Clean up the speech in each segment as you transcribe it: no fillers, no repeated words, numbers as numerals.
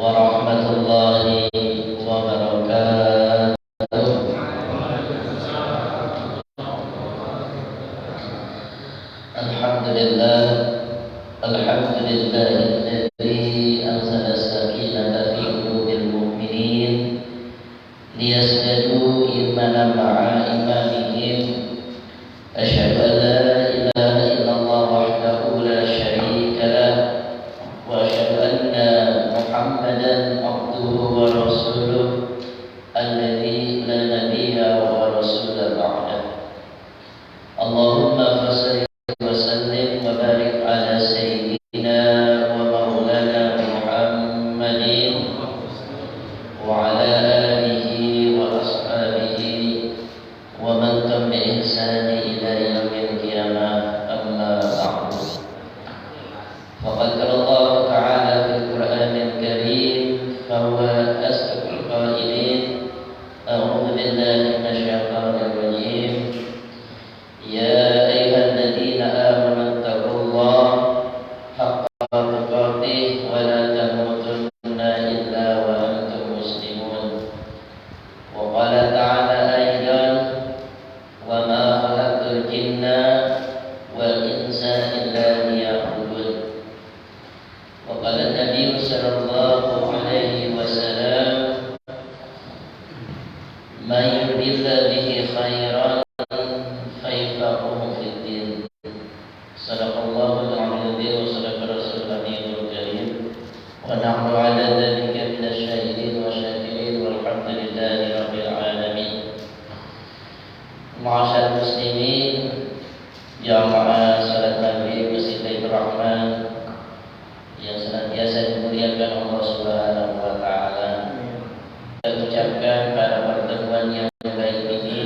warahmatullahi wabarakatuh. Alhamdulillah, alhamdulillahilladzi anzala as-sakinata fi qulubil mu'minin liyazdadu imanan ma'a imanihim. Asyhadu an la ilaha illallah wahdahu la syarika lah wa asyhadu anna Muhammadan abduhu wa rasuluh alladzi la nabiyya wa rasula ba'dah. Allahumma fassalli wa sallim wa barik ala sayyidina wa maulana Muhammadin wa ala alihi wa ashabihi wa man tabi'a ihsani ila yaumil qiyamah, amma ba'du. Faqad qala Allah ta'ala fil Qur'anil Karim fa huwa asdaqul qailin. A'udzu billahi minasy syaithanir rajim. Ya ayyuhalladzina amanu taqullaha haqqa tuqatih wa la tamutunna illa wa antum muslimun. Wa qala ta'ala aidan wa ma khalaqtul jinna wal insa illa liya'budun. Wa qala Nabi sallallahu alaihi wasallam man yuridillahu bihi khairan fayfaquhu fid din. Sadaqallahul azim wa sadaqa rasulul nabiyul karim wa nahnu ala dzalika minasy syahidin wa syakirin walhamdulillahi rabbil alamin. Ma'asyiral muslimin, jamaah salat maghrib Masjid Baitur Rahman yang senantiasa dimuliakan Allah Subhanahu wa taala. Kita ucapkan pada pertemuan yang baik ini,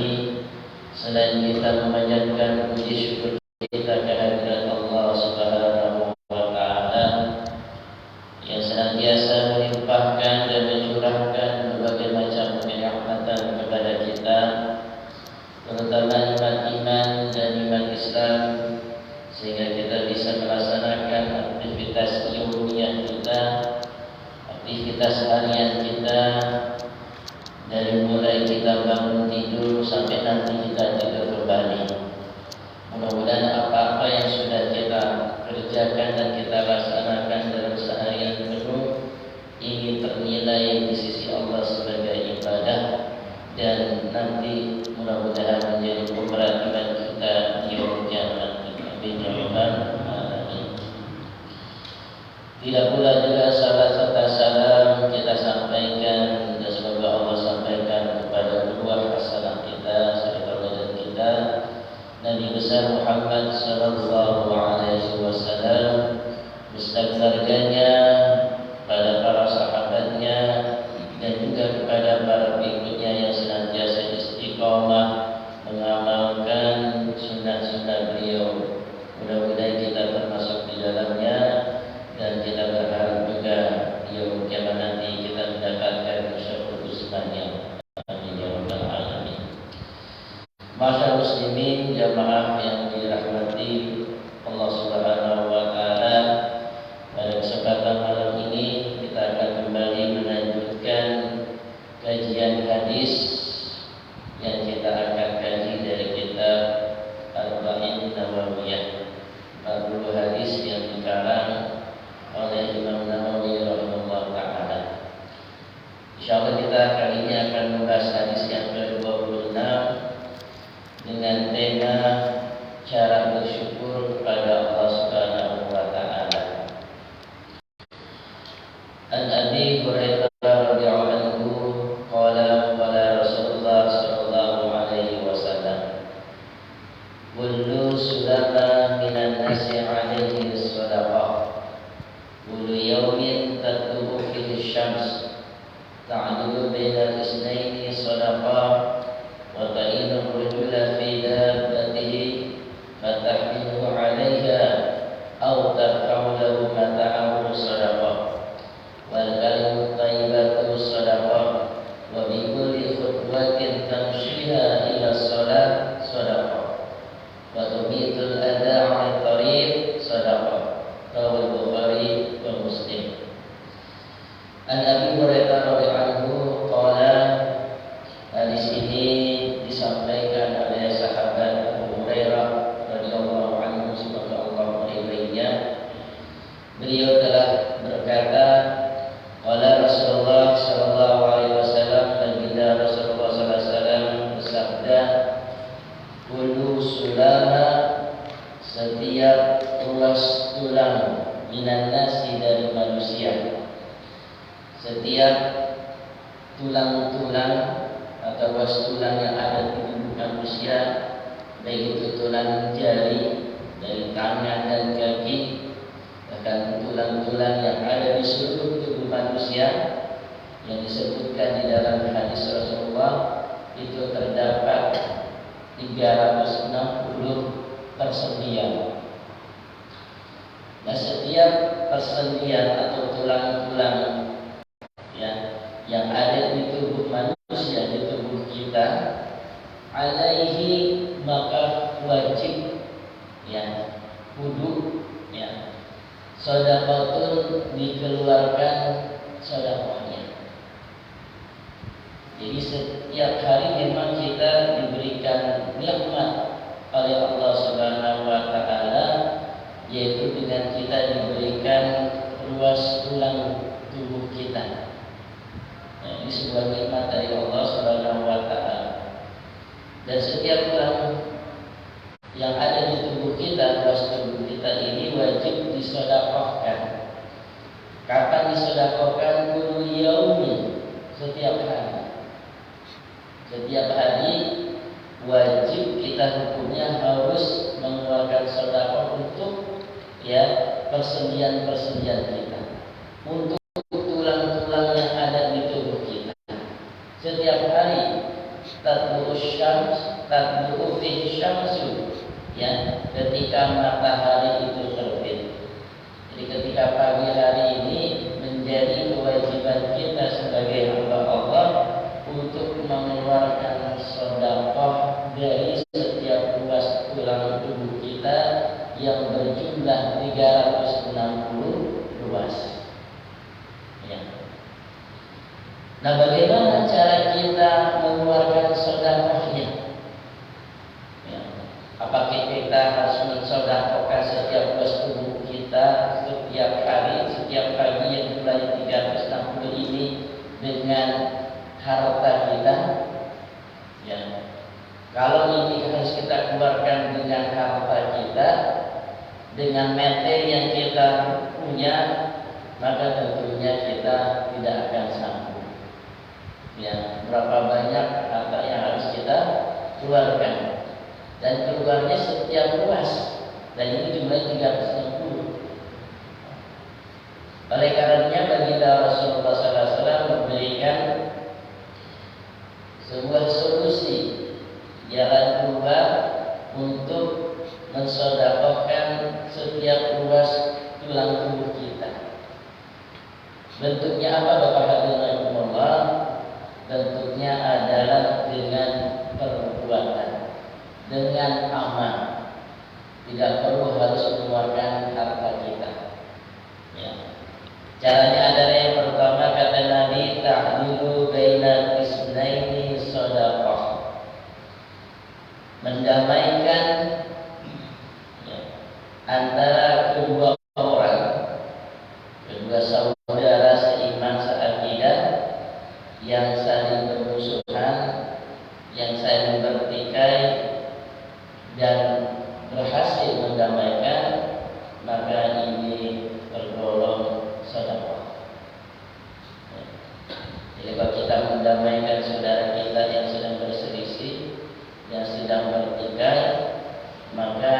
selain kita memanjatkan puji syukur kita kehadirat Allah Subhanahu wa taala yang senantiasa melimpahkan dan mencurahkan berbagai macam kenikmatan kepada kita, terutama nikmat iman dan nikmat Islam, sehingga kita bisa melaksanakan aktivitas ilmiah kita, aktivitas harian kita, dari mulai kita bangun tidur sampai nanti kita tidur kembali. Mudah-mudahan apa-apa yang sudah kita kerjakan dan kita laksanakan dalam seharian penuh ini ternilai di sisi Allah sebagai ibadah, dan nanti mudah-mudahan menjadi pemberaturan kita di yaumul kiamat. Amin ya rabbal alamin. Tidak pula juga salah serta salam kita sampaikan dan semoga Allah sampaikan kepada kedua hasanah kita, saudara kita, Nabi besar Muhammad sallallahu alaihi wasallam, beserta keluarganya, pada para sahabatnya, dan juga kepada para pengikutnya yang senantiasa istiqomah mengamalkan sunnah-sunnah beliau. Mudah-mudahan kita termasuk di dalamnya, dan kita berharap juga di yaumul kiamat nanti kita mendapatkan syafaat husnanya. Amin ya rabbal alamin. Masyaallah muslimin, jamaah yang dirahmati Allah Subhanahu wa taala, pada kesempatan malam ini kita akan kembali melanjutkan kajian hadis yang kita akan kaji dari kitab Arba'in Nawawiyah, 40 hadis yang dikarang oleh Imam Nawawi rahimahullah ta'ala. Insyaallah kita kali ini akan membahas hadis yang ke-26 dengan tema cara bersyukur kepada Allah Subhanahu wa taala. An Abi Hurairah radhiyallahu anhu qala qala Rasulullah sallallahu alaihi wasallam, kullu sulama minan nasi alaihi sadaqah, kullu yawmin tatlu'u fihi syams ta'dilu bainal isnaini sadaqah, wa ta'inu rajula fi dabbatihi fatahmiluhu 'alayha aw tarfa'u lahu mata'ahu sadaqah, wal kalimu thayyibatu sadaqah, wa bi kulli khutwatin tamshiha ila shalah sadaqah, wa tumitul adha 'ala tariq sadaqah. Rawal Bukhari wa Muslim. An Abi Hurairah radhiyallahu anhu qala, di sini disampaikan oleh sahabat Abu Hurairah radhiyallahu anhu, semoga Allah meridainya. Beliau telah berkata, qala Rasulullah sallallahu alaihi wasallam, baginda Rasulullah sallallahu alaihi wasallam bersabda, kullu sulama, setiap ruas tulang, minan nasi, dari manusia. Setiap tulang-tulang atau ruas tulang yang ada di tubuh manusia, baik itu tulang jari dari tangan dan kaki, bahkan tulang-tulang yang ada di seluruh tubuh manusia yang disebutkan di dalam hadis Rasulullah, itu terdapat 360 persendian. Nah, setiap persendian atau tulang-tulang yang ada di tubuh manusia, di tubuh kita, alaihi, maka wajib kudu sedekahun, dikeluarkan sedekahnya. Jadi setiap hari memang kita diberikan nikmat oleh Allah Subhanahu wa taala, yaitu dengan kita diberikan ruas tulang tubuh kita. Ini sebuah nikmat dari Allah Subhanahu wa taala. Dan setiap tulang yang ada di tubuh kita, ruas tubuh kita ini wajib disedekahkan. Kapan disedekahkan? Kullu yaumin, setiap hari. Setiap hari wajib kita hukumnya harus mengeluarkan sedekah untuk persendian-persendian kita, untuk tulang-tulang yang ada di tubuh kita. Setiap hari tatlu'u fihi syamsu, ketika matahari itu terbit. Jadi ketika pagi hari ini menjadi kewajiban kita sebagai hamba Allah untuk mengeluarkan sedekah dari setiap ruas tulang tubuh kita yang berjumlah 360 ruas. Nah, bagaimana cara kita mengeluarkan sedekahnya? Apakah kita harus mensedekahkan setiap ruas tubuh kita setiap hari, setiap pagi yang jumlahnya 360 ini dengan harta kita? Kalau ini harus kita keluarkan dengan harta kita, dengan materi yang kita punya, maka tentunya kita tidak akan sanggup. Berapa banyak harta yang harus kita keluarkan, dan keluarnya setiap ruas, dan ini jumlahnya 360. Oleh karenanya baginda Rasulullah SAW memberikan sebuah solusi, jalan keluar untuk mensedekahkan setiap ruas tulang tubuh kita. Bentuknya apa, Bapak hadirin rahimakumullah? Bentuknya adalah dengan perbuatan, dengan amal. Tidak perlu harus mengeluarkan harta kita. Caranya adalah yang pertama, kata Nabi, ta'dilu bainal isnaini shadaqah. Mendamaikan antara kedua orang, kedua saudara seiman seakidah yang saling bermusuhan, yang saling bertikai, dan berhasil mendamaikan, maka ini tergolong sedekah. Jadi kalau kita mendamaikan saudara kita yang sedang berselisih, yang sedang bertikai, maka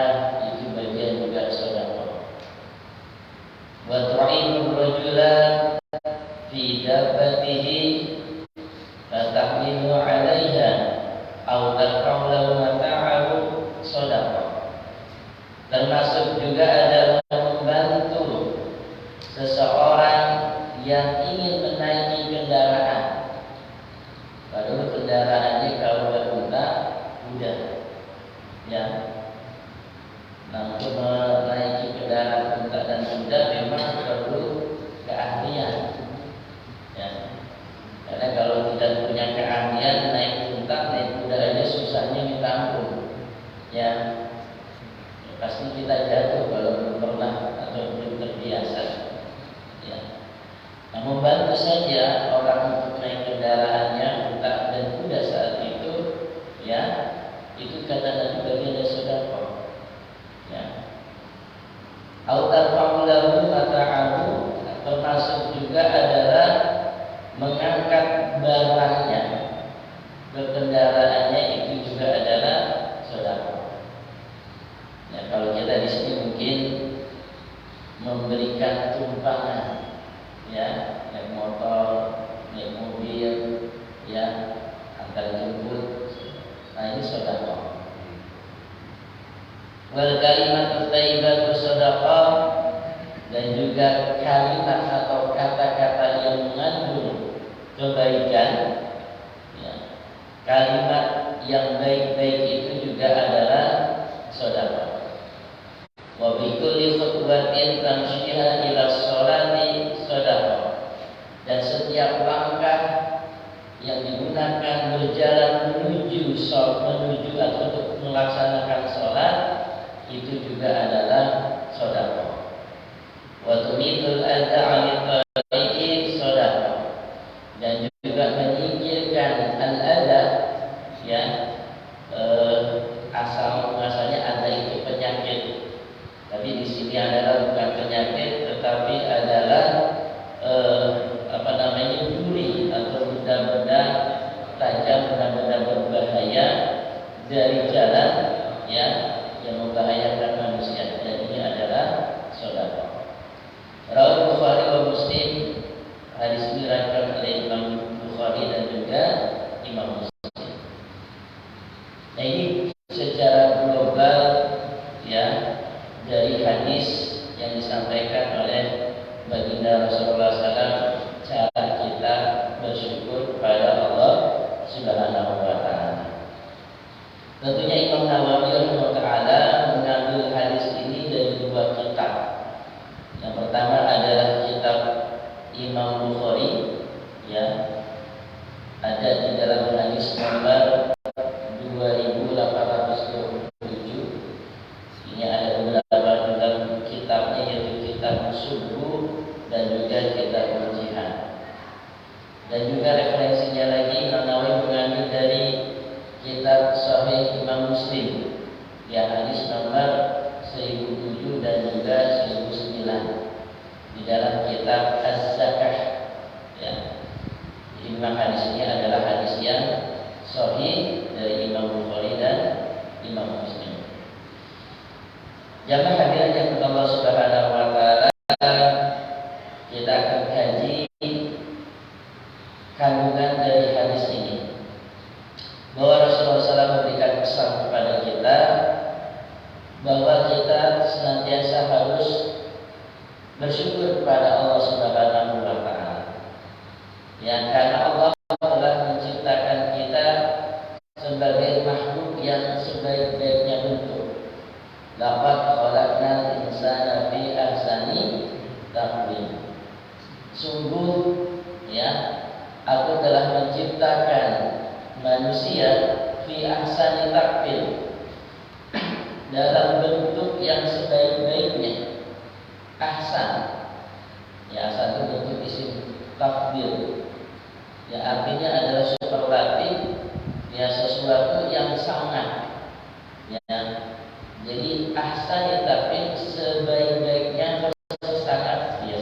itu bagian juga sedekah. Wa tu'inu rajula fi dabbatihi fatahmilu 'alaiha aw tarqahu mata'ahu sedekah. Termasuk juga adalah membantu seseorang yang ingin menaiki kendaraan. Padahal kendaraannya kalau berunta kuda, Nah, untuk menaiki kendaraan unta dan kuda memang perlu keahlian. Nah, membantu saja orang untuk naik kendaraannya, unta dan kuda saat itu, ya, itu kata Nabi bagian dari sedekah. Ya. Autar faulahu mata'ahu, termasuk juga adalah mengangkat barangnya ke kendaraannya, itu juga adalah sedekah. Ya, kalau kita di sini mungkin memberikan tumpangan, ya, naik motor, naik mobil, ya, antar jemput. Nah, ini sedekah. Wal kalimat thayyibah sedekah, dan juga kalimat atau kata-kata yang mengandung kebaikan, ya. Kalimat yang baik-baik itu juga adalah sedekah. Wa bi kulli khutwatin tamshiha ila sholati sedekah. Dan setiap langkah yang digunakan berjalan menuju atau untuk melaksanakan sholat, itu juga adalah sedekah. Wa tumitul adza 'anil tariqi sedekah. Dan juga menyingkirkan al-adza, ya, asalnya adza itu penyakit. Tapi di sini adalah bukan penyakit, tetapi adalah duri atau benda-benda tajam, benda-benda berbahaya dari jalan, ya, yang membahayakan manusia. Dan ini adalah sedekah. Rawal Bukhari wa Muslim, hadis ini diriwayatkan oleh Imam Bukhari dan juga Imam Muslim. Nah, ini secara global, ya, dari hadis yang disampaikan oleh baginda Rasulullah SAW, cara kita bersyukur kepada Allah Subhanahu wa Ta'ala. Tentunya Imam Nawawi rahimahullah mengambil hadis ini dari dua kitab. Yang pertama adalah kitab Imam Bukhari, ya, ada di dalam hadis nomor 2827. Ini ada beberapa dalam kitabnya, yaitu kitab Subuh dan juga kitab Jihad. Dan juga referensinya lagi Imam Nawawi mengambil dari kitab Sahih Imam Muslim, ya, hadis nomor 1007 dan juga 1009 di dalam kitab Az-Zakah, ya. Imam hadis ini adalah hadis yang sahih dari Imam Bukhari dan Imam Muslim. Jamaah hadirin yang Allah Subhanahu wa Ta'ala, kita akan kaji kandungan dari hadis ini, bahwa Rasulullah SAW memberikan pesan kepada kita bahwa kita senantiasa harus bersyukur kepada Allah Subhanahu wa Ta'ala, ya, karena Allah telah menciptakan kita sebagai makhluk yang sebaik-baiknya bentuk. Laqad khalaqnal insana fi ahsani taqwim. Sungguh, ya, aku telah menciptakan manusia fi ahsani taqwim, dalam bentuk yang sebaik-baiknya. Ahsan, ya, ahsan itu bentuk isim tafdil, ya, artinya adalah superlatif, ya, sesuatu yang sangat, ya. Jadi ahsan ya, tapi sebaik-baiknya, sesangat, ya,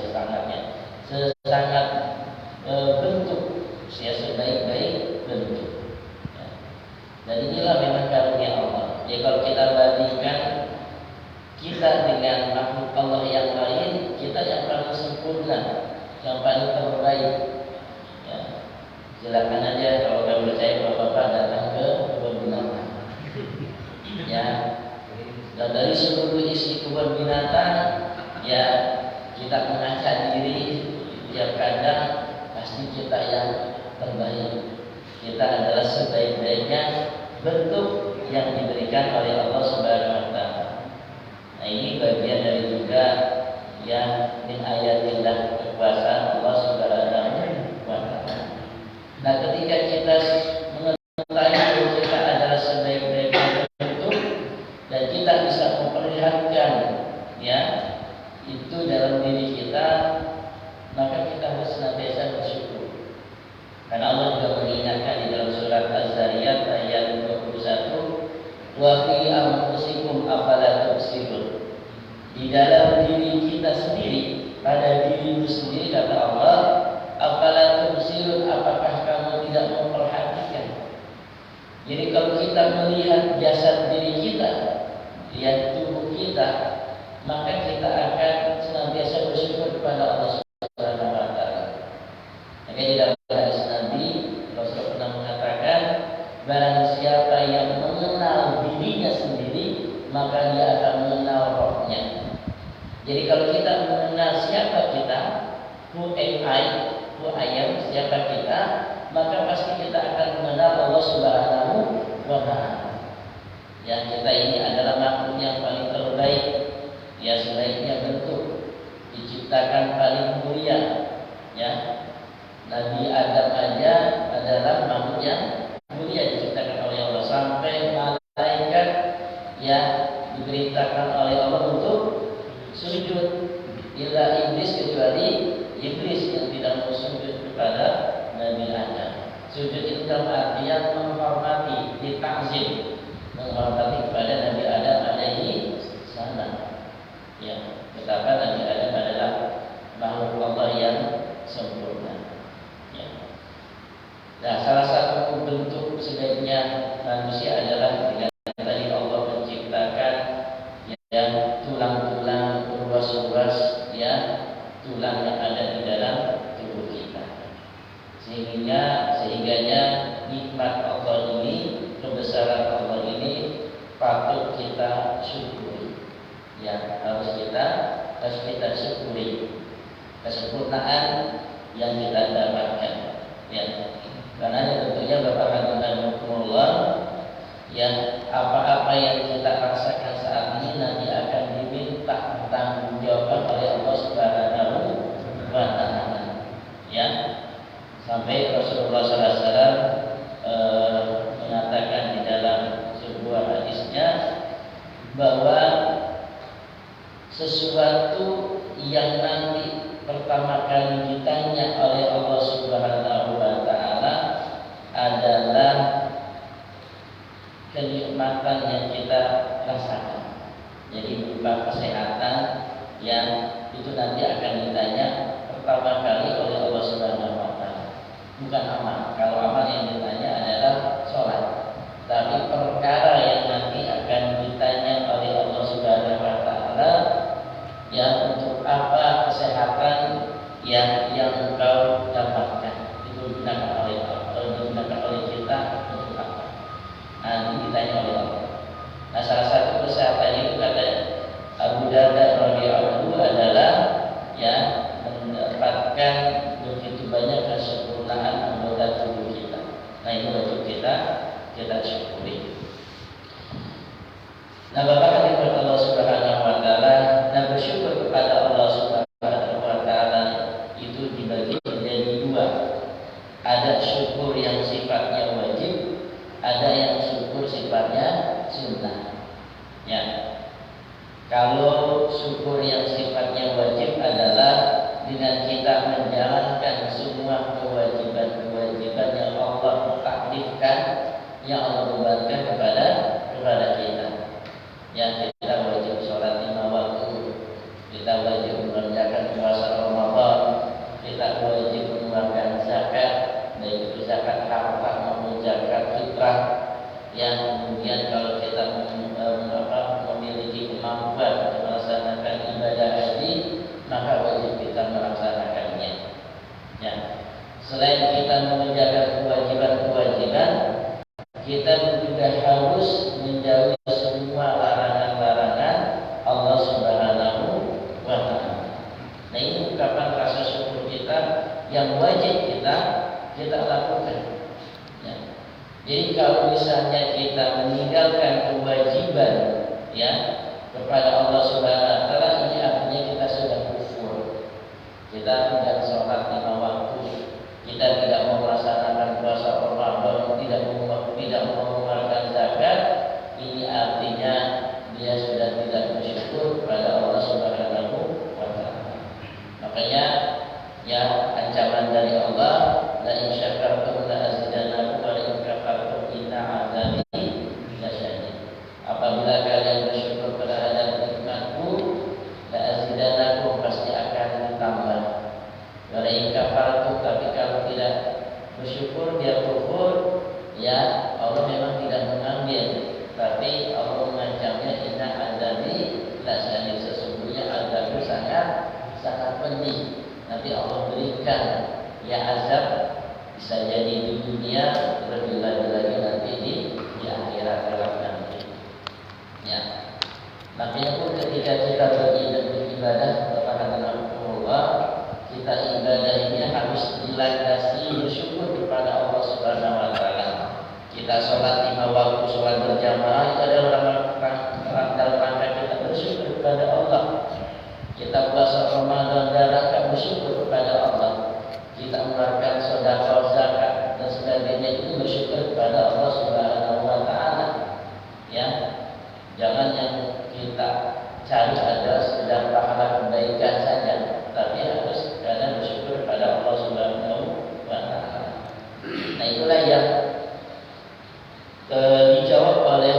sesangat bentuk, ya, sebaik-baik bentuk, ya. Dan inilah memang karunia Allah. Ya, kalau kita bandingkan kita dengan makhluk Allah yang lain, kita yang paling sempurna, yang paling terbaik, ya. Silakan aja kalau nggak percaya, bapak-bapak datang ke kebun binatang, ya. Dan dari seluruh isi kebun binatang, ya, kita mengaca diri tiap kandang, pasti kita yang terbaik. Kita adalah sebaik-baiknya bentuk yang diberikan oleh Allah Subhanahu wa Ta'ala. Nah, ini bagian dari juga, ya, min ayatillah, kekuasaan Allah Subhanahu wa Ta'ala. Nah, ketika kita mengetahui bahwa kita adalah sebaik-baiknya bentuk dan kita bisa memperlihatkan, ya, itu dalam diri kita, maka kita harus senantiasa bersyukur. Karena Allah juga mengingatkan di dalam surat Az-Zariyat ayat 21, wa fi anfusikum afala tubsirun. Di dalam diri kita sendiri, pada dirimu sendiri kata Allah, afala tubsirun, apakah kamu tidak memperhatikan? Jadi kalau kita melihat jasad diri kita, lihat tubuh kita, maka kita akan senantiasa bersyukur kepada Allah Subhanahu wa taala. Maka di dalam hadis Nabi Rasulullah pernah mengatakan, barang siapa yang mengenal dirinya sendiri, maka dia akan mengenal rohnya. Jadi kalau kita mengenal siapa kita, who am, siapa kita, maka pasti kita akan mengenal Allah Subhanahu wa taala. Ya, kita ini adalah makhluk yang paling terbaik. Ya, sebaiknya bentuk diciptakan paling mulia. Ya, Nabi Adam aja adalah makhluk yang mulia diciptakan oleh Allah, sampai malaikat ya diberitakan oleh Allah untuk sujud. Illa iblis, kecuali iblis yang tidak mau sujud kepada Nabi Adam. Sujud itu dalam artian menghormati, ditakzim, menghormati kepada Nabi Adam alaihi salam. Ya, betapa Nabi Adam adalah makhluk Allah yang sempurna. Ya. Nah, salah satu bentuk sebaiknya manusia adalah ketika tadi Allah menciptakan yang tulang-tulang ruas-ruas, ya, tulang yang ada di dalam tubuh kita. Sehingganya nikmat Allah ini, kebesaran Allah ini patut kita syukuri. Ya, harus kita syukuri kesempurnaan yang kita dapatkan. Ya, karena tentunya Bapak Hadirin Allah, ya, apa-apa yang kita rasakan saat ini nanti akan diminta pertanggungjawaban oleh Allah Subhanahu wa taala. Ya, sampai Rasulullah SAW mengatakan di dalam sebuah hadisnya bahwa sesuatu yang nanti pertama kali ditanya oleh Allah Subhanahu wa taala adalah kenikmatan yang kita rasakan. Jadi berupa kesehatan yang itu nanti akan ditanya pertama kali oleh Allah Subhanahu wa taala. Bukan amal. Kalau amal yang ditanya adalah sholat. Tapi perkara yang nanti akan ditanya oleh Allah Subhanahu wa taala, ya, untuk apa kesehatan yang engkau dapatkan, itu digunakan oleh kita untuk apa? Nanti ditanya oleh Allah. Nah, salah satu kesehatan itu kata Abu Darda radhiyallahu anhu adalah ya mendapatkan begitu banyak kesempurnaan anggota tubuh kita. Nah, itu wajib kita syukuri. Nah, Bapak hadirin Allah Subhanahu wa taala, dan bersyukur kepada Allah Subhanahu wa taala itu dibagi menjadi dua. Ada syukur yang sifatnya wajib, ada yang syukur sifatnya sunnah. Ya. Kalau syukur yang sifatnya wajib adalah dengan kita menjalankan semua kewajiban-kewajiban yang Allah taklifkan, yang Allah bebankan kepada kita. Yang kita wajib sholat 5 waktu, kita wajib mengerjakan puasa Ramadan, kita wajib mengeluarkan zakat, baik itu zakat harta maupun zakat fitrah. Yang kemudian kalau kita memiliki kemampuan untuk melaksanakan ibadah haji, maka wajib kita melaksanakannya. Ya. Selain kita mengerjakan kewajiban-kewajiban, kita juga harus menjauhi semua larangan-larangan Allah Subhanahu wa taala. Nah, ini ungkapan rasa syukur kita yang wajib kita lakukan. Ya. Jadi kalau misalnya kita meninggalkan kewajiban ya kepada Allah Subhanahu wa taala, ini artinya kita sudah kufur. Kita tidak sholat 5 waktu, kita tidak mau melaksanakan puasa Ramadan, tidak mau mengeluarkan zakat. Ini artinya dia sudah tidak bersyukur kepada Allah Subhanahu wa taala. Makanya ya ancaman ancaman dari Allah, la in syakartum la azidannakum wa la in kafartum inna 'adzabi lasyadid. Apabila kalian bersyukur terhadap nikmatku, la azidannakum, pasti akan ditambah. Wa la in kafartum, tapi kalau tidak bersyukur dia kufur, ya Allah memang tidak mengambil, tapi Allah mengancamnya inna 'adzabi lasyadid, sesungguhnya azab sangat pedih. Nanti Allah berikan ya azab, bisa jadi di dunia, lebih lagi nanti di akhirat kelak nanti. Ya, makanya pun ketika kita beribadah kepada Allah, kita ibadah ini harus dilandasi bersyukur kepada Allah Subhanahu Wa Taala. Kita sholat 5 waktu, sholat berjamaah, itu adalah dalam rangka kita bersyukur kepada Allah. Kita puasa Ramadan dalam rangka bersyukur kepada Allah. Kita mengeluarkan sedekah, zakat dan sebagainya, itu bersyukur kepada Allah Subhanahu Wa Taala. Ya, jangan yang kita cari adalah sekedar pahala kebaikan saja, tapi harus karena bersyukur kepada Allah Subhanahu Wa Taala. Nah, itulah yang dijawab oleh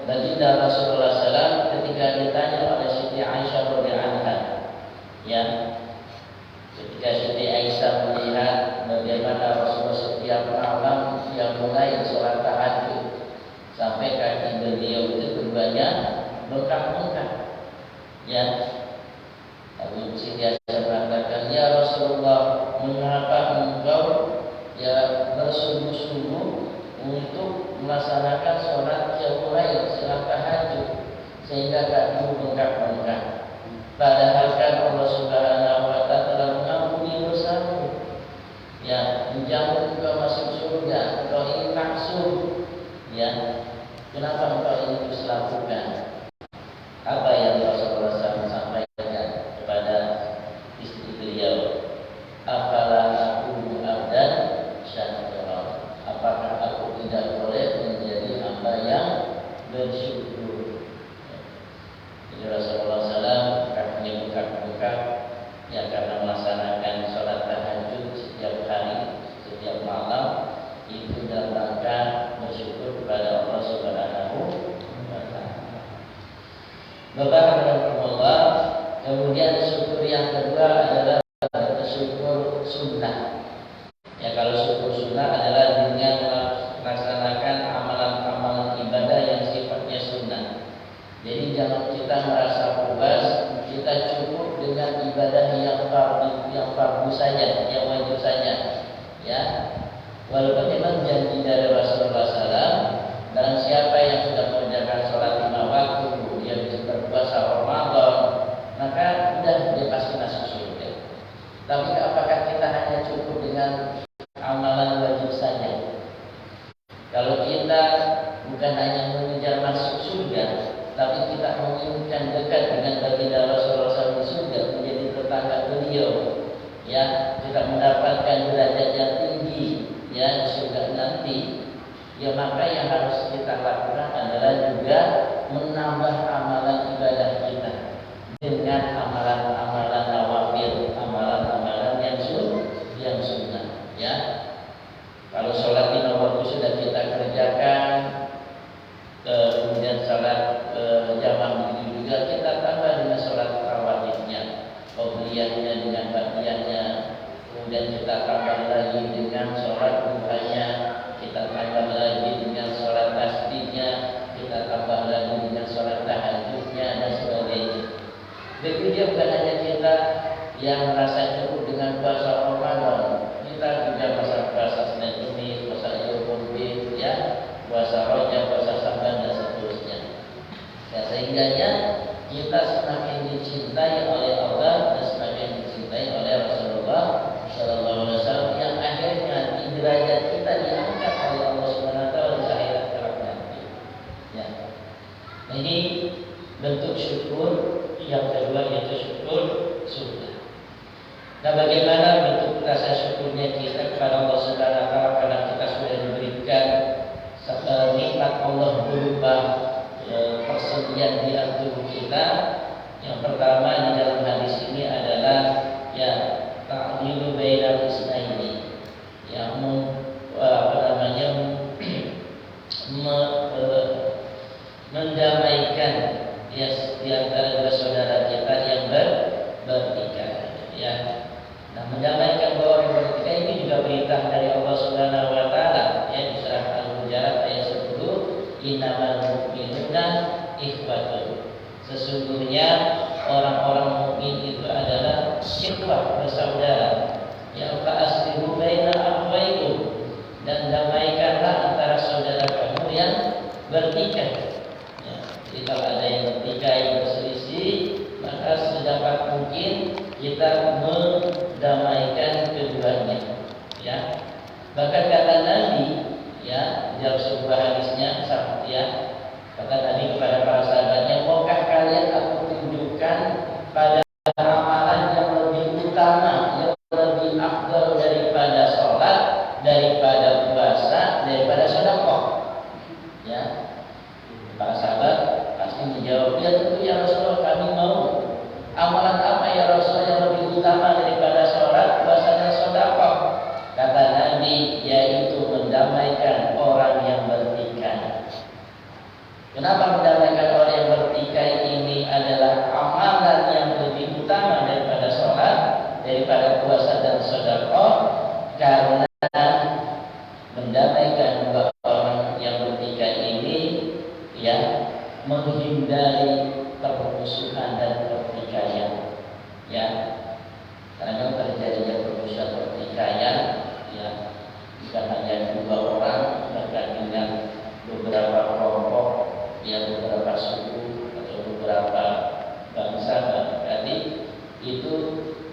baginda Rasulullah SAW ketika ditanya oleh Siti Aisyah radhiyallahu anha. Ya, ketika Siti Aisyah melihat bagaimana Rasulullah setiap malam yang mulai sholat tahajud sampai kaki beliau itu keduanya bengkak-bengkak. Ya, Abu Siti Aisyah mengatakan, ya Rasulullah, mengapa engkau ya bersungguh-sungguh untuk melaksanakan sholat qiyamul, sholat tahajud, sehingga kakimu bengkak-bengkak? Padahal kan Allah Subhanahu Wa Taala telah mengampuni dosamu, ya, menjamin engkau masuk surga, engkau ingin maksud, ya, kenapa engkau ini terus lakukan? Apa yang Rasulullah SAW sampaikan kepada istri beliau? Apalah aku abdan syakura, apakah aku tidak boleh menjadi hamba yang bersyukur? Jadi Rasulullah SAW kakinya bengkak-bengkak, ya, karena melaksanakan sholat tahajud setiap hari, setiap malam, itu dalam rangka bersyukur kepada Allah Subhanahu Wa Taala. Bapak-bapak, kemudian syukur yang kedua adalah syukur sunnah. Ya, kalau syukur sunnah adalah dengan melaksanakan amalan-amalan ibadah yang sifatnya sunnah. Jadi jangan kita merasa puas, kita cukup dengan ibadah yang fardu saja, yang wajib saja. Ya, walaupun memang janji dari Rasulullah SAW, dan siapa yang sudah mengerjakan sholat 5 waktu, dia bisa berpuasa Ramadan, maka sudah dia pasti masuk surga. Tapi apakah kita hanya cukup dengan amalan wajib saja? Kalau kita bukan hanya mengejar masuk surga, tapi kita menginginkan dekat dengan baginda Rasulullah SAW di surga, menjadi tetangga beliau, ya, kita mendapatkan derajat yang tinggi, ya, di surga nanti, ya, maka yang harus kita lakukan adalah juga menambah amalan ibadah kita dengan amalan-amalan nawafil, amalan-amalan yang sunnah, ya. Kalau sholat 5 waktu sudah kita kerjakan, kemudian sholat jamaah begitu juga kita tambah dengan sholat rawatibnya, qobliyahnya dengan ba'diyahnya, kemudian kita tambah lagi dengan sholat duhanya, kita tambah lagi dengan sholat tasbihnya, kita tambah lagi dengan sholat tahajudnya dan sebagainya. Begitu dia bukan hanya kita yang merasa cukup dengan puasa Ramadan, kita juga puasa Senin Kamis, puasa Yaumul Bid, ya, puasa Rajab, puasa Syaban dan seterusnya. Ya, sehingganya kita semakin dicintai oleh Allah dan semakin dicintai oleh Rasulullah Sallallahu Alaihi Wasallam, yang akhirnya derajat kita diangkat oleh Allah Subhanahu Wa Taala di akhirat kelak nanti. Ya, ini bentuk syukur yang kedua, yaitu syukur sunnah. Nah, bagaimana bentuk rasa syukurnya kita kepada Allah Subhanahu Wa Taala karena kita sudah diberikan nikmat Allah berupa persediaan di tubuh kita? Yang pertama di dalam hadis ini adalah, ya, ta'dilu bainal isnaini, bertikai. Ya, jadi kalau ada yang bertikai berselisih, maka sedapat mungkin kita mendamaikan keduanya. Ya, bahkan kata Nabi, ya, dalam sebuah hadisnya, ya, kata Nabi kepada para sahabatnya, maukah kalian aku tunjukkan pada amalan yang lebih utama, yang lebih afdal daripada sholat, daripada puasa, daripada sedekah? Ya, para sahabat pasti menjawab, ya tentu ya Rasulullah, kami mau. Amalan apa ya Rasul yang lebih utama daripada sholat, puasa dan sedekah? Kata Nabi, yaitu mendamaikan orang yang bertikai. Kenapa mendamaikan orang yang bertikai ini adalah amalan yang lebih utama daripada sholat, daripada puasa dan sedekah? Karena mendamaikan dua orang yang bertikai ini, ya, menghindari permusuhan dan pertikaian. Ya, karena terjadinya permusuhan pertikaian, ya, bukan hanya dua orang, bahkan dengan beberapa kelompok, ya, beberapa suku atau beberapa bangsa tadi, itu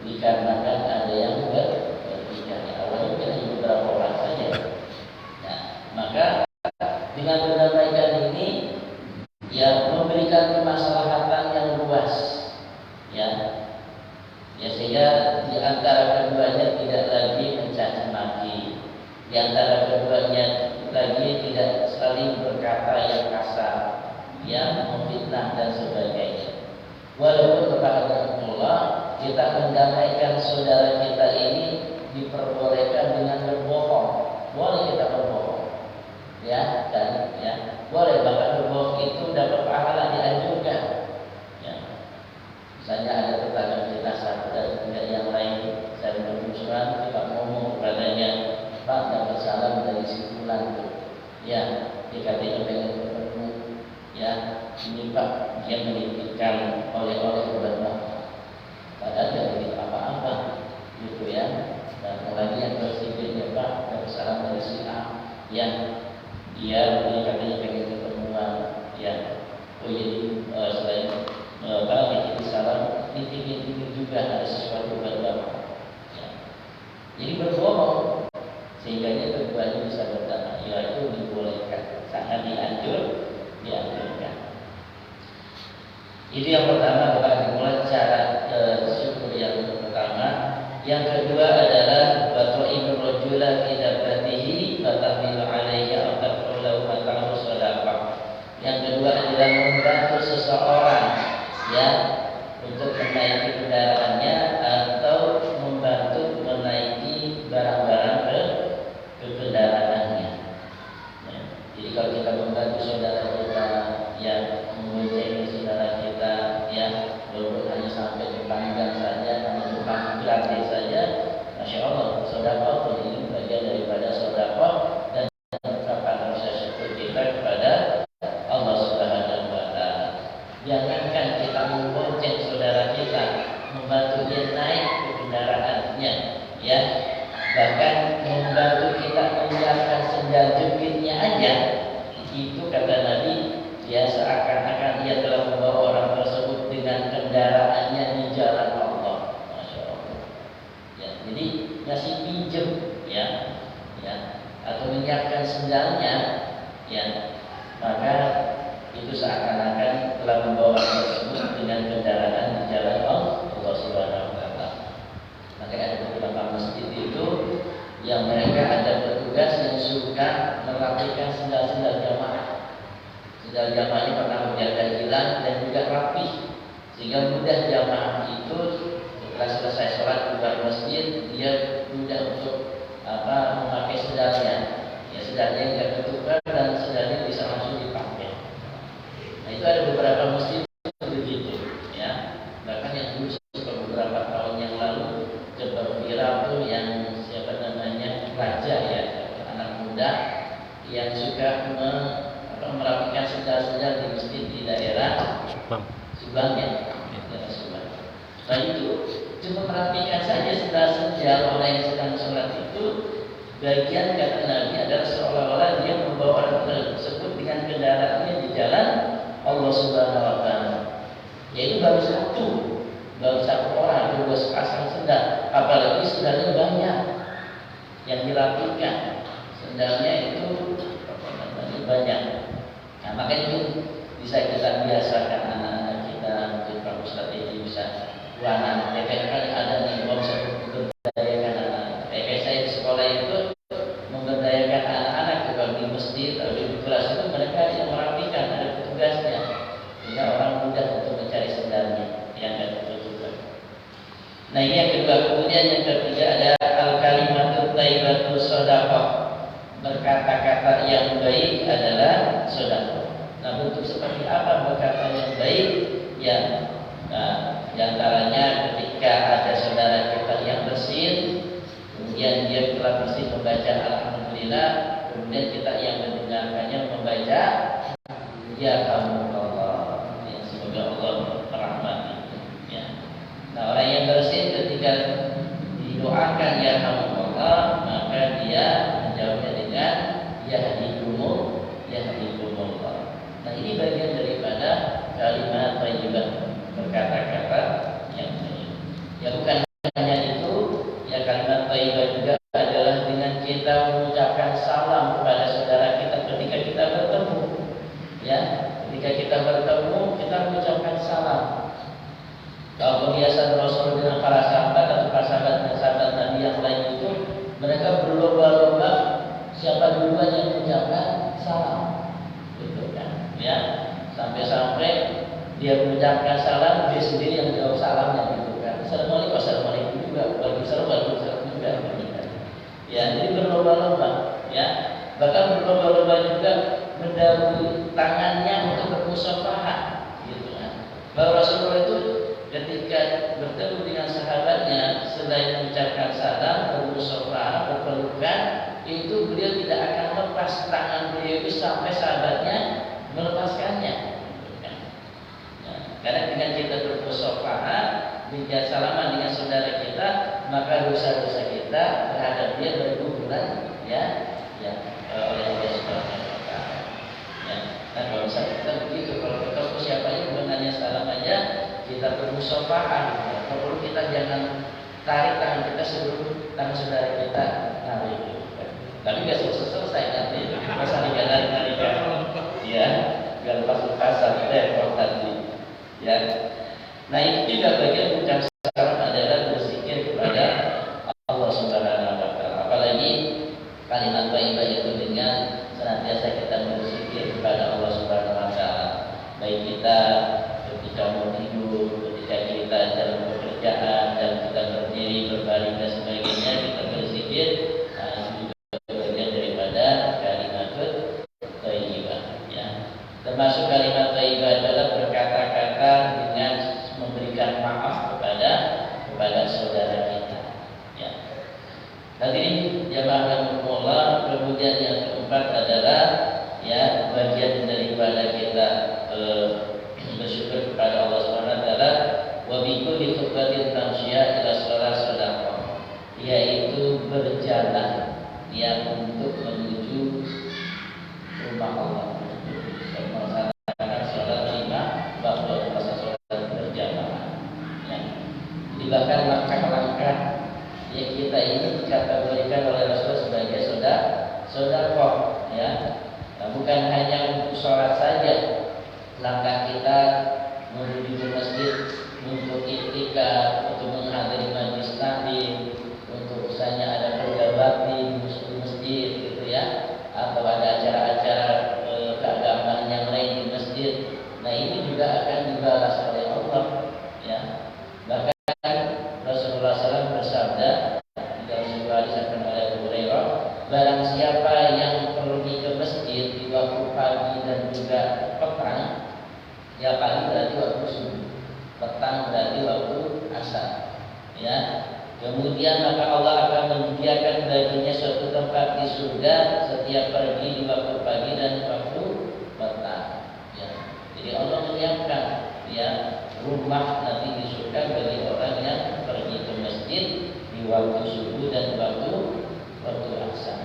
dikarenakan ada yang bertikai. Awalnya mungkin hanya beberapa orang saja. Nah, maka dengan mendamaikan ini, ya, memberikan kemaslahatan yang luas, ya, ya, sehingga di antara keduanya tidak lagi mencaci maki, di antara keduanya lagi tidak saling berkata yang kasar, ya, memfitnah dan sebagainya. Walaupun kepada Allah kita mendamaikan saudara kita ini diperbolehkan dengan berbohong, boleh kita berbohong, ya, dan ya, boleh, bahkan berbohong itu dapat pahala, dianjurkan. Ya. Misalnya ada tetangga kita satu dan tidak yang lain, saya bermusuhan, kita ngomong kepadanya, Pak, dapat salam dari si fulan itu, ya, dikatakan pengen ketemu, ya, ini Pak, dia menitipkan oleh-oleh buat Bapak, padahal tidak apa-apa, gitu ya. Dan lagi yang bersifat, Pak, dapat salam dari si A, ya, dia katanya pengen ketemuan, ya. Oh jadi selain nitip salam, nitip juga ada sesuatu buat Bapak. Ya. Jadi berbohong sehingga keduanya bisa berdamai, ya, itu dibolehkan, sangat dianjurkan. Itu yang pertama, kita mulai cara syukur yang pertama. Yang kedua adalah bat'inur rajula fi dabbatihi fatahmilu 'alaihi aw taqulu matahu shadaqah. Yang kedua adalah membantu seseorang, ya, untuk menaiki kendaraannya atau membantu menaiki barang-barang ke kendaraannya. Ya. Jadi kalau kita membantu saudara kita, ya, membonceng saudara kita, ya, walaupun hanya sampai ke panggang saja, hanya cuma gratis saja, masya Allah, sedekah ini bagian daripada sedekah dan ungkapan rasa syukur kita kepada Allah Subhanahu wa Ta'ala. Jangankan kita membonceng saudara kita, membantu dia naik ke kendaraannya, ya, bahkan membantu kita menyiapkan sendal jepitnya aja, itu kata Nabi, ya, seakan-akan ia telah membawa orang tersebut dengan kendaraannya di jalan Allah. Masya Allah. Ya, jadi ngasih pinjem, ya, ya, atau menyiapkan sendalnya, ya, maka itu seakan-akan telah membawa orang tersebut dengan kendaraan di jalan Allah Subhanahu wa Ta'ala. Maka ada beberapa masjid itu yang mereka ada petugas yang suka merapikan sendal-sendal jamaah. Sendal jamaah ini pernah menjaga hilang dan juga rapi, sehingga mudah jamaah itu setelah selesai sholat keluar masjid, dia mudah untuk memakai sendalnya. Ya, sendalnya tidak ketukar dan sendalnya bisa langsung dipakai. Nah, itu ada beberapa masjid begitu, ya. Bahkan yang dulu beberapa tahun yang lalu coba viral tuh yang siapa namanya, raja, ya, anak muda yang suka merapikan sendal-sendal di masjid di daerah Subang, ya, daerah Subang. Setelah itu cuma merapikan saja sendal-sendal orang yang sedang sholat itu, bagian kata Nabi adalah seolah-olah dia membawa orang tersebut dengan kendaraannya di jalan Allah Subhanahu wa taala. Yaitu baru satu orang, dua sepasang sendal, apalagi sendalnya banyak yang dilakukan. Sendalnya itu banyak. Nah, makanya itu bisa kita biasakan anak-anak kita. Mungkin Pak Ustadz ini bisa anak kan ada nih bisa memberdayakan anak. Kayak saya di sekolah itu memberdayakan anak-anak juga di masjid atau di kelas itu mereka yang merapikan, ada petugasnya sehingga orang mudah untuk mencari sendalnya yang tidak tertutup. Nah ini yang kedua. Kemudian yang ketiga ada al-kalimatut thayyibatus shadaqah. Berkata-kata yang baik adalah sedekah. Nah, bentuk seperti apa berkata yang baik? Ya, di antaranya ketika ada saudara kita yang bersin, kemudian dia telah bersih membaca alhamdulillah, kemudian kita yang mendengarkannya membaca ya Allah, ya, semoga Allah merahmati. Ya. Nah, orang yang bersin ketika didoakan ya Allah, maka dia menjawabnya dengan yahdikumullah. Nah, ini bagian daripada kalimat thayyibah, berkata-kata yang baik. Ya bukan hanya itu, ya kalimat thayyibah juga adalah dengan kita mengucapkan salam kepada saudara kita ketika kita bertemu. Ya, ketika kita bertemu kita mengucapkan salam. Kalau kebiasaan Rasul dengan para sahabat atau para sahabat Nabi yang lain itu, mereka berlomba-lomba siapa duluan yang mengucapkan salam, gitu kan? Ya, sampai dia mengucapkan salam, dia sendiri yang jawab salamnya, gitu kan? Assalamualaikum juga, waalaikumsalam juga, ya. Jadi berlomba-lomba, ya. Bahkan berlomba-lomba juga mendahului tangannya untuk bermusafahah, gitu kan? Bahwa Rasulullah itu ketika bertemu dengan sahabatnya, selain mengucapkan salam, bermusafahah, berpelukan, itu beliau tidak akan lepas tangan beliau itu sampai sahabatnya melepaskannya. Nah, karena dengan kita bermusafahah, jika salaman dengan saudara kita, maka dosa-dosa kita terhadap dia berguguran, oleh Allah Subhanahu wa taala. Ya. Nah, kalau misalnya kita begitu, kalau ketemu siapa yang menanya salam aja, kita bermusafahah. Kalau perlu kita jangan tarik tangan kita sebelum tangan saudara kita narik. Tapi nggak selesai nanti masa narik, ya, nggak lepas repot tadi, ya. Nah itu juga bagian ucapan salam adalah berzikir kepada Allah Subhanahu wa taala. Apalagi kalimat thayyibah itu dengan senantiasa kita berzikir kepada Allah Subhanahu wa taala. Baik kita ketika mau tidur, ketika kita dalam pekerjaan, dan kita berdiri, berbaring dan sebagainya, kita berzikir. Termasuk kalimat thayyibah adalah berkata-kata dengan memberikan maaf kepada saudara kita. Ya. Hadirin jamaah Allah, kemudian yang keempat adalah ya bagian daripada kita bersyukur kepada Allah Subhanahu wa taala, wa bi kulli khutbatin tamsyiya ila shalah sadaqah, yaitu berjalan yang untuk menuju rumah Allah. Bahkan langkah-langkah yang kita ini dikategorikan oleh Rasul sebagai sedekah, ya. Nah, bukan hanya untuk sholat saja, langkah kita menuju ke masjid untuk iktikaf, untuk menghadiri majelis taklim, untuk misalnya ada kerja bakti di masjid, gitu ya, atau ada acara-acara keagamaan yang lain di masjid. Nah ini juga akan dibalas oleh Allah, ya. Bahkan Rasulullah SAW bersabda di dalam sebuah hadis yang oleh Abu Hurairah, barang siapa yang pergi ke masjid di waktu pagi dan juga petang, ya pagi berarti waktu subuh, petang berarti waktu asar, ya. Kemudian maka Allah akan menyediakan baginya suatu tempat di surga setiap pergi di waktu pagi dan waktu petang, ya. Jadi Allah menyiapkan, ya, rumah nanti di surga bagi orang yang pergi ke masjid di waktu subuh dan waktu asar.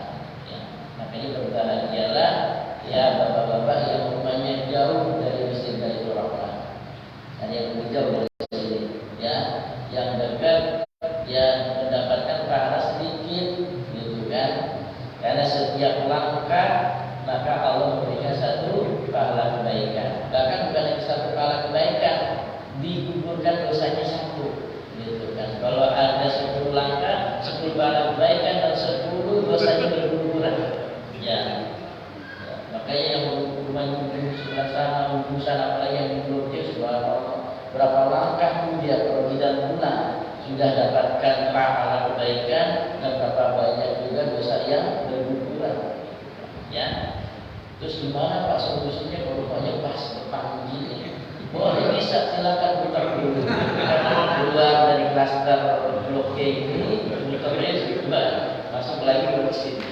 Ya, bapak-bapak yang rumahnya jauh dari Masjid Baitur Rahman, ada yang lebih jauh dari sini, ya, yang dekat ya mendapatkan pahala sedikit, gitu kan? Karena setiap langkah maka Allah memberikan satu pahala kebaikan. Bahkan bukan hanya satu pahala kebaikan, digugurkan dosanya satu, gitu kan? Kalau ada 10 langkah, 10 pahala kebaikan dan 10 dosanya berguguran, ya. Makanya yang rumahnya di sebelah sana, di sana, apalagi yang di Blok C, berapa langkah pun dia kalau tidak bulan sudah dapatkan pahala kebaikan dan berapa banyak juga dosa yang berguguran, ya. Terus gimana Pak solusinya kalau rumahnya pas depan begini? Boleh, bisa, silakan putar dulu. Keluar dari klaster Blok C ini, putarnya juga masuk lagi ke sini.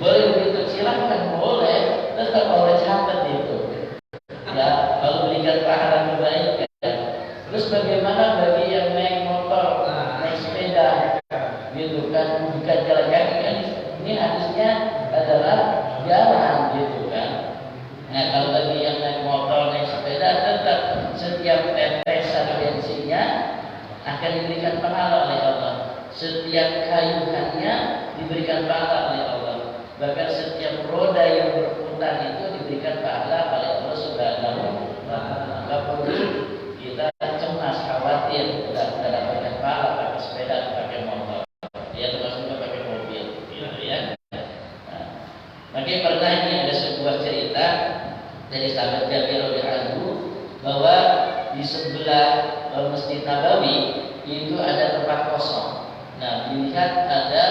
Boleh begitu, silakan, boleh. Tetap oleh catat itu, ya, kalau berikan pahala kebaikan. Terus bagaimana bagi yang naik motor, naik sepeda, gitu kan, bukan jalan kaki kan? Ini harusnya adalah jalan, gitu kan. Nah, kalau bagi yang naik motor, naik sepeda, tetap setiap tetesan bensinnya akan diberikan pahala oleh Allah. Setiap kayuhannya diberikan pahala oleh Allah. Bahkan setiap roda yang berputar itu diberikan pahala oleh Allah Subhanahu wa Ta'ala. Enggak perlu kita cemas, khawatir tidak mendapatkan pahala pakai sepeda, pakai motor, ya, termasuk juga pakai mobil, gitu ya. Nah, makanya pernah ini ada sebuah cerita dari sahabat Jabir radhiyallahu anhu bahwa di sebelah Masjid Nabawi itu ada tempat kosong. Nah, dilihat ada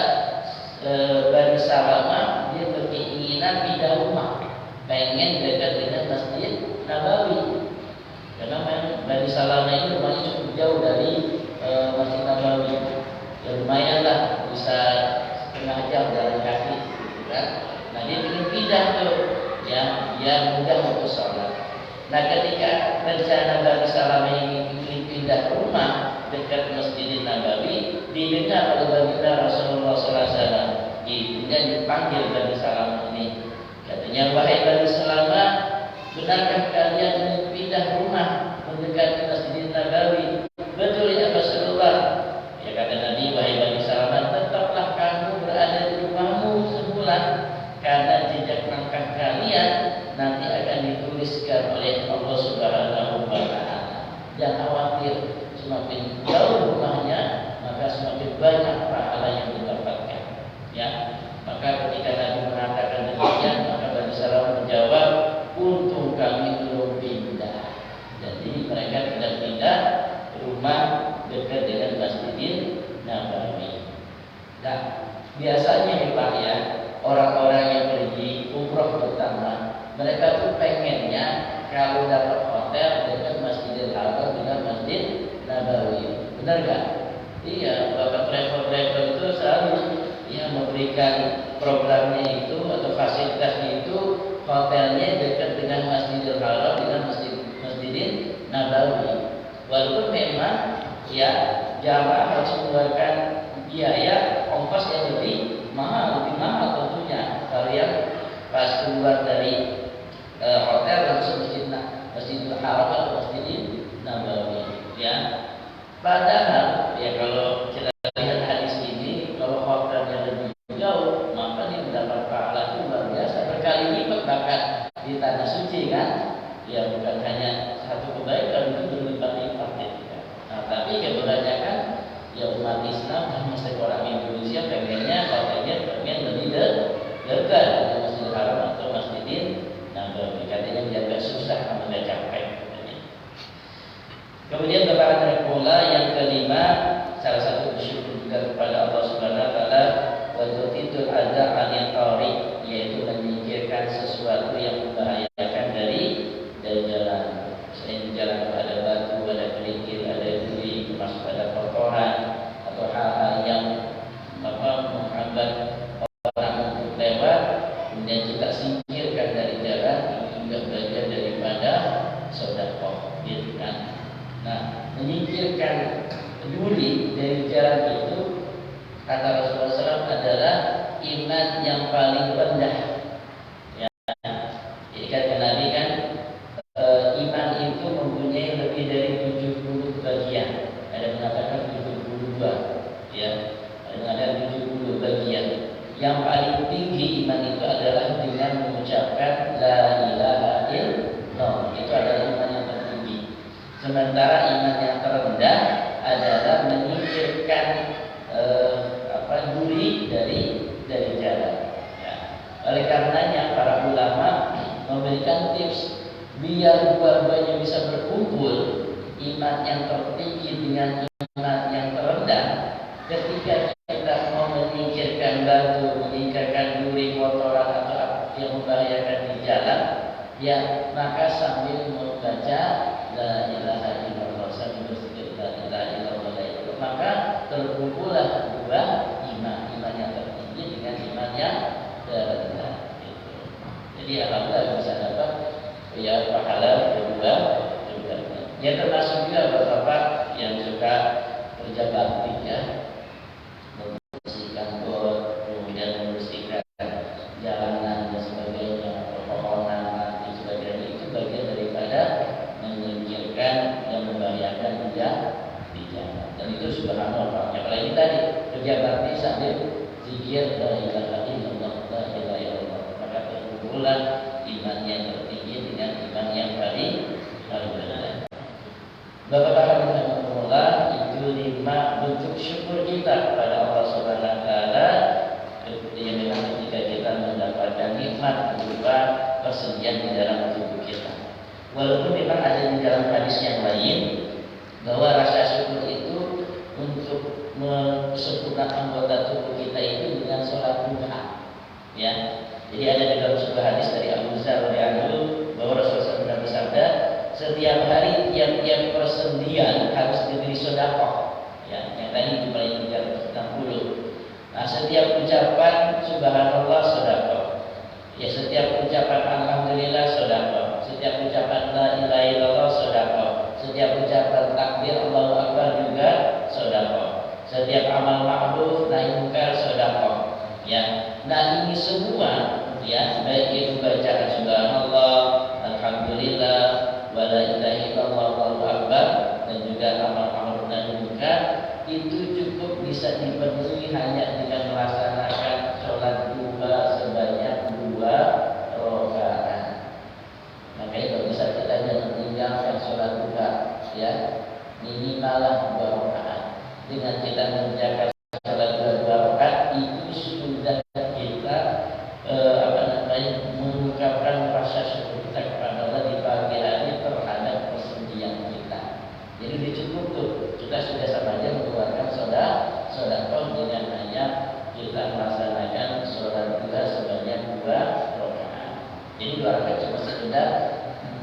Bani Salamah, dia berkeinginan pindah rumah, pengen dekat dengan Masjid Nabawi. Karena Bani Salamah ini rumahnya cukup jauh dari Masjid Nabawi. Ya lumayan lah, bisa setengah jam jalan kaki, gitu kan. Nah, dia ingin pindah tuh, ya, biar mudah untuk sholat. Nah, ketika rencana Bani Salamah ini ingin pindah rumah dekat Masjid Nabawi, didengar oleh baginda Rasulullah SAW. Kemudian dipanggil Bani Salamah ini. Katanya, wahai Bani Salamah, benarkah kalian ingin pindah rumah mendekati Masjid Nabawi? Betul ya Rasulullah. Ya kata Nabi, wahai Bani Salamah, tetaplah kamu berada di rumahmu sebulan, karena jejak langkah kalian nanti akan dituliskan oleh Allah Subhanahu wa Ta'ala. Jangan khawatir, semakin jauh rumahnya maka semakin banyak pahala yang didapatkan, ya. Maka ketika Nabi mengatakan demikian, maka Bani Salamah menjawab, untung kami belum pindah. Jadi mereka tidak pindah rumah dekat dengan Masjid Nabawi. Nah, biasanya nih Pak, ya, orang-orang yang pergi umroh terutama, mereka tuh pengennya kalau dapat hotel dekat Masjidil Haram dengan Masjid Nabawi. Benar gak? Iya, bapak travel itu selalu ya memberikan programnya itu atau fasilitasnya itu hotelnya dekat dengan Masjidil Haram dengan Masjidil Nabawi. Walaupun memang ya jamaah harus mengeluarkan biaya ongkos yang lebih mahal tentunya. Kalau yang pas keluar dari hotel langsung Masjidil Haram atau Masjidil Nabawi, ya. Padahal ya kalau kita lihat hadis ini, kalau hotelnya lebih jauh maka dia mendapat pahala itu luar biasa, berkali lipat bahkan di tanah suci kan. Ya bukan hanya satu kebaikan, itu berlipat-lipat ya. Nah, tapi kebanyakan ya umat Islam dan masyarakat orang Indonesia pengennya hotelnya pengen lebih dekat dengan Masjidil Haram atau Masjidil Nabawi. Katanya dia agak susah kalau nggak capek. Kemudian beberapa pula yang kelima, salah satu bersyukur juga kepada Allah Subhanahu wa Ta'ala, wa tu'idul adza 'anil tariq, yaitu menyingkirkan sesuatu yang membahayakan dari jalan. Selain jalan ada batu, ada kerikil, ada duri, termasuk ada kotoran atau hal-hal yang menghambat orang untuk lewat, kemudian kita singkirkan dari jalan, itu juga bagian daripada sedekah, gitu kan. Nah, menyingkirkan duri dari jalan itu, kata Rasulullah SAW, adalah iman yang paling rendah. Ya. tinggi iman itu adalah dengan mengucapkan la ilaha illallah. Itu adalah iman yang tertinggi. Sementara iman yang terendah adalah menyingkirkan duri dari jalan. Ya. Oleh karenanya para ulama memberikan tips biar dua-duanya bisa berkumpul, iman yang tertinggi dengan iman yang terendah. Ketika kita mau menyingkirkan batu, menyingkirkan duri, kotoran atau apa yang membahayakan di jalan, ya maka sambil membaca la ilaha illallah, sambil berzikir la ilaha illallah, maka terkumpullah dua iman yang tertinggi dengan iman yang terendah. Jadi alhamdulillah bisa dapat ya pahala kedua. Ya termasuk juga beberapa yang suka kerja bakti ya, membersihkan got, kemudian membersihkan jalanan dan sebagainya, pepohonan dan sebagainya, itu bagian daripada menyingkirkan dan membahayakan di jalan. Dan itu subhanallah. Apalagi tadi kerja bakti sambil zikir la ilaha illallah, la ilaha illallah, maka terkumpulan iman yang tertinggi dengan iman yang paling rendah. Bapak-bapak rahimahullah, itu 5 bentuk syukur kita kepada Allah Subhanahu wa taala yang memang ketika kita mendapatkan nikmat berupa persediaan di dalam tubuh kita. Walaupun memang ada di dalam hadis yang lain bahwa rasa syukur itu untuk menyempurnakan anggota tubuh kita itu dengan sholat duha. Ya. Jadi ada di dalam sebuah hadis dari Abu Dzar radhiyallahu bahwa Rasulullah SAW bersabda, setiap hari tiap-tiap persendian harus diberi sedekah. Ya, yang tadi dimulai 360. Nah, setiap ucapan subhanallah sedekah. Ya, setiap ucapan alhamdulillah sedekah. Setiap ucapan la ilaha illallah sedekah. Setiap ucapan takbir Allahu akbar juga sedekah. Setiap amal ma'ruf nahi munkar sedekah. Ya. Nah, ini semua ya, baik itu bacaan subhanallah, alhamdulillah, wala ilaha illallah, wallahu akbar, dan juga amal-amal nahi munkar, itu cukup bisa dipenuhi hanya dengan melaksanakan sholat duha sebanyak 2 rakaat. Makanya kalau bisa kita jangan tinggalkan sholat duha, ya minimal 2 rakaat. Dengan kita mengerjakan sholat duha 2 rakaat, itu sudah kita mengungkapkan rasa syukur kita kepada Allah di pagi hari terhadap persendian kita. Jadi udah cukup tuh, kita sudah sama aja mengeluarkan sedekah dengan hanya kita melaksanakan sholat duha sebanyak 2 rakaat. Jadi 2 rakaat cuma sekedar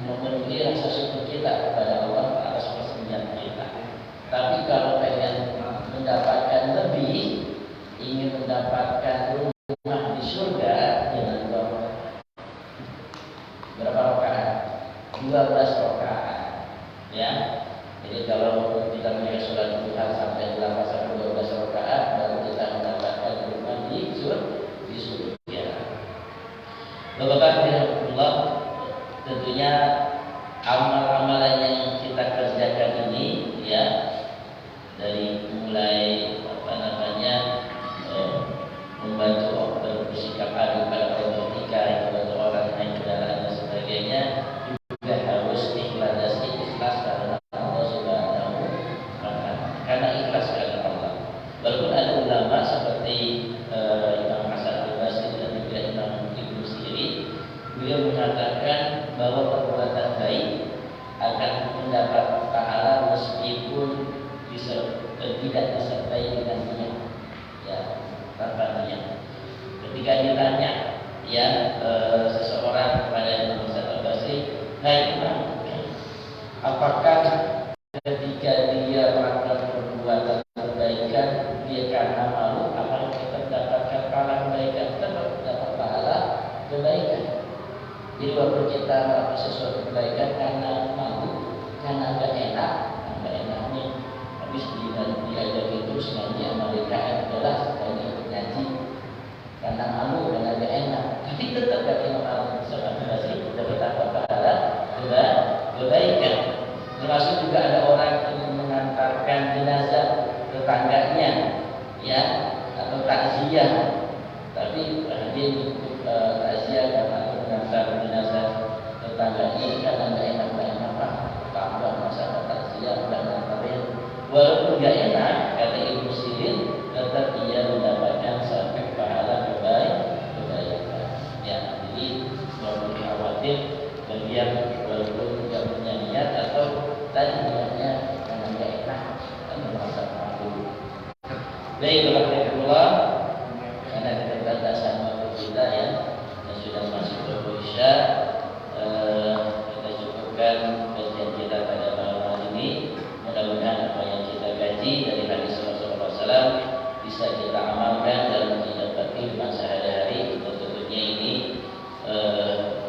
memenuhi rasa syukur kita kepada Allah atas persendian kita. Tapi kalau pengen mendapatkan lebih, ingin mendapatkan rumah di surga, jangan 2 rakaat. Berapa rakaat? 12 rakaat. Ya. Jadi kalau kita punya sholat duha sampai 12 rakaat, baru kita mendapatkan rumah di surga. Bapak-bapak Allah, tentunya amal-amalan yang kita kerjakan ini, ya, dari mulai membantu bersikap adil pada orang bertikai, membantu orang naik kendaraan dan sebagainya, juga harus ikhlas karena Allah Subhanahu wa taala. Karena ikhlas karena Allah. Walaupun ada ulama seperti Imam Hasan Al-Basri dan juga Imam Ibnu Sirin, beliau mengatakan bahwa perbuatan baik akan mendapat pahala meskipun tidak disertai dengan niat, ya, tanpa niat. Ketika ditanya, ya, seseorang kepada Imam Hasan Al-Basri, "Hai Imam, apakah ketika dia melakukan perbuatan kebaikan dia karena malu, apakah kita mendapatkan pahala kebaikan? Kita dapat pahala kebaikan. Jadi waktu kita melakukan sesuatu kebaikan karena malu, karena nggak enak nih, habis diajak terus ngaji sama DKM jelas kayaknya ikut ngaji karena malu, karena nggak enak, tapi tetap gak Imam Al-Basri dapat apa pahala kebaikan. Termasuk juga ada orang yang mengantarkan jenazah tetangganya, ya, atau takziah, tapi dia mungkin takziah karena mengantar jenazah tetangganya ini kan nggak enak Pak. Tambah masalah takziah nggak nganterin. Walaupun nggak enak, kata Ibnu Sirin, tetap ia mendapatkan satu pahala kebaikan. Ya, jadi nggak perlu khawatir bagian walaupun nggak punya niat atau tadi niatnya karena nggak enak karena merasa mampu. Baik, alhamdulillah. Karena keterbatasan waktu kita ya, yang sudah masuk waktu Isya, kita cukupkan kajian kita pada malam hari ini. Mudah-mudahan apa yang kita kaji dari hadis Rasulullah SAW bisa kita amalkan dalam kehidupan kehidupan sehari-hari. Tentunya ini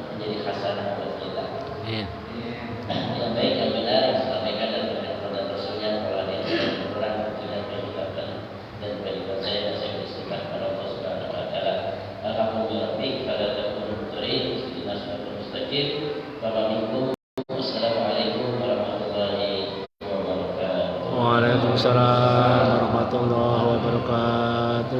menjadi hasanah buat kita. Yang baik yang benar yang disampaikan dari Allah dan Rasulnya, kalau ada yang kurang tidak diucapkan dan berikan saya dan saya berikan kepada Allah Subhanahu Wa Taala. Alhamdulillah pada tahun terakhir kita sudah mustaqim. Wassalamualaikum warahmatullahi wabarakatuh. Waalaikumsalam warahmatullahi wabarakatuh.